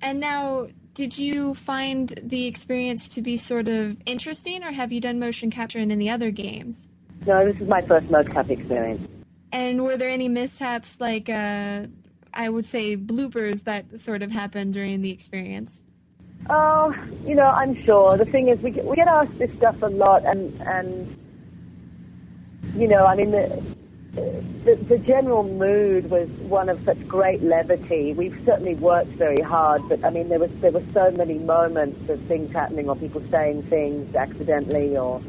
And now, did you find the experience to be sort of interesting, or have you done motion capture in any other games? No, this is my first mocap experience. And were there any mishaps, like, I would say bloopers that sort of happened during the experience? Oh, I'm sure. The thing is, we get asked this stuff a lot, and I mean, the general mood was one of such great levity. We've certainly worked very hard, but I mean, there were so many moments of things happening, or people saying things accidentally, or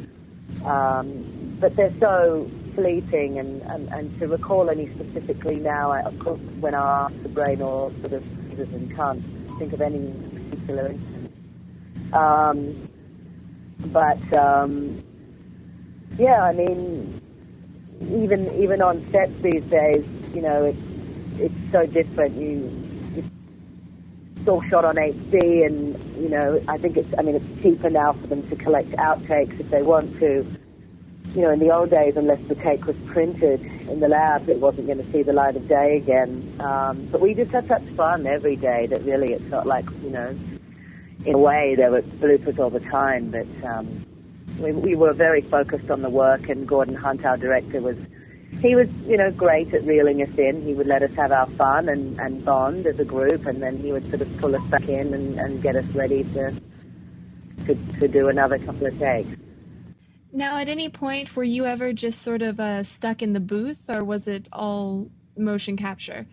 but they're so fleeting, and to recall any specifically now, of course, when I ask the brain or sort of freezes and can't think of any particular instance. Yeah, I mean, even on sets these days, it's so different. It's all shot on HD, and I think it's cheaper now for them to collect outtakes if they want to. In the old days, unless the take was printed in the lab, it wasn't going to see the light of day again. But we just had such fun every day that really it felt like, in a way there were bloopers all the time. But we were very focused on the work, and Gordon Hunt, our director, was great at reeling us in. He would let us have our fun and bond as a group, and then he would sort of pull us back in and get us ready to do another couple of takes. Now, at any point, were you ever just sort of stuck in the booth, or was it all motion capture?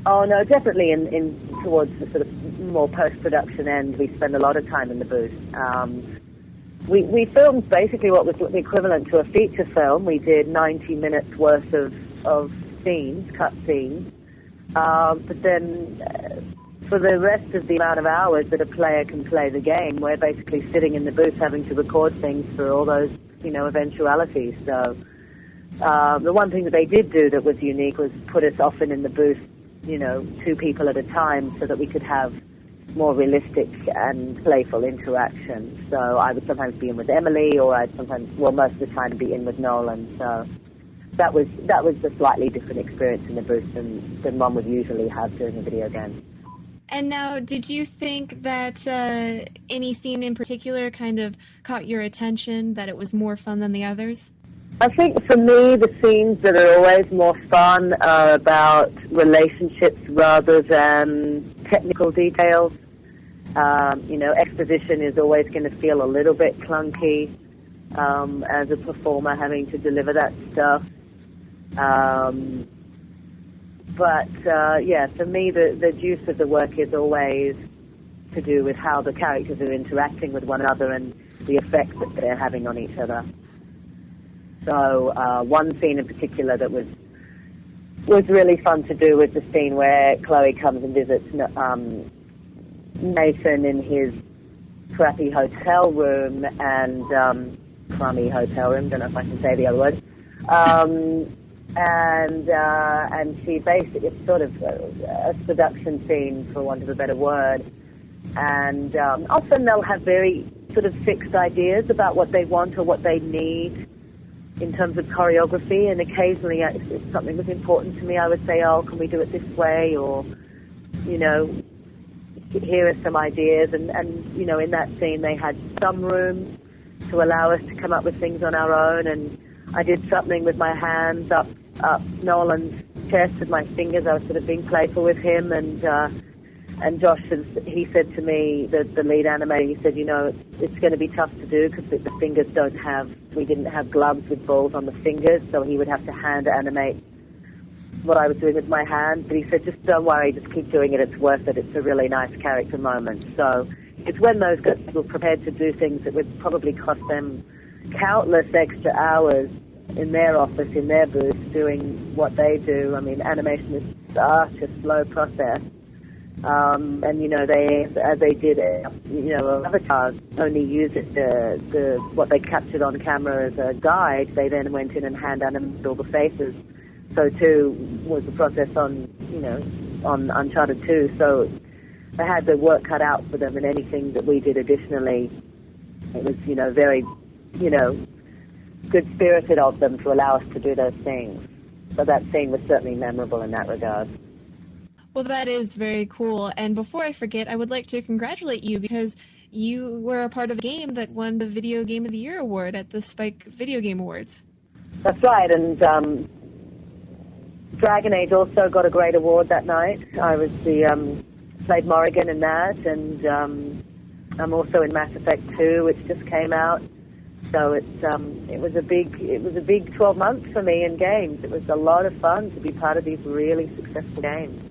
Oh, no, definitely in towards the sort of more post-production end, we spend a lot of time in the booth. We filmed basically what was the equivalent to a feature film. We did 90 minutes worth of scenes, cut scenes. But then for the rest of the amount of hours that a player can play the game, we're basically sitting in the booth having to record things for all those, eventualities. So the one thing that they did do that was unique was put us often in the booth, 2 people at a time, so that we could have more realistic and playful interaction. So I would sometimes be in with Emily, or I'd most of the time be in with Nolan. So that was a slightly different experience in the booth than one would usually have during a video game. And now, did you think that any scene in particular kind of caught your attention, that it was more fun than the others? I think for me, the scenes that are always more fun are about relationships rather than technical details. Exposition is always going to feel a little bit clunky as a performer having to deliver that stuff. But for me, the juice of the work is always to do with how the characters are interacting with one another and the effect that they're having on each other. So one scene in particular that was really fun to do was the scene where Chloe comes and visits Nathan in his crappy hotel room and crummy hotel room. Don't know if I can say the other word. And she basically, it's sort of a seduction scene, for want of a better word. And often they'll have very sort of fixed ideas about what they want or what they need in terms of choreography. And occasionally, if something was important to me, I would say, oh, can we do it this way? Or, here are some ideas. And in that scene, they had some room to allow us to come up with things on our own. And I did something with my hands up Nolan's chest with my fingers. I was sort of being playful with him, and Josh, he said to me, the lead animator, he said, it's going to be tough to do because the fingers we didn't have gloves with balls on the fingers, so he would have to hand animate what I was doing with my hand. But he said, just don't worry, just keep doing it, it's worth it, it's a really nice character moment. So it's when those guys were prepared to do things that would probably cost them countless extra hours in their office, in their booth, doing what they do. I mean, animation is such a slow process. And, as they did, avatars only used what they captured on camera as a guide. They then went in and hand animated all the faces. So, too, was the process on Uncharted 2. So they had the work cut out for them, and anything that we did additionally, it was, very, good-spirited of them to allow us to do those things. So that scene was certainly memorable in that regard. Well, that is very cool. And before I forget, I would like to congratulate you because you were a part of a game that won the Video Game of the Year award at the Spike Video Game Awards. That's right, and Dragon Age also got a great award that night. I was played Morrigan in that, and I'm also in Mass Effect 2, which just came out. So it was a big 12 months for me in games. It was a lot of fun to be part of these really successful games.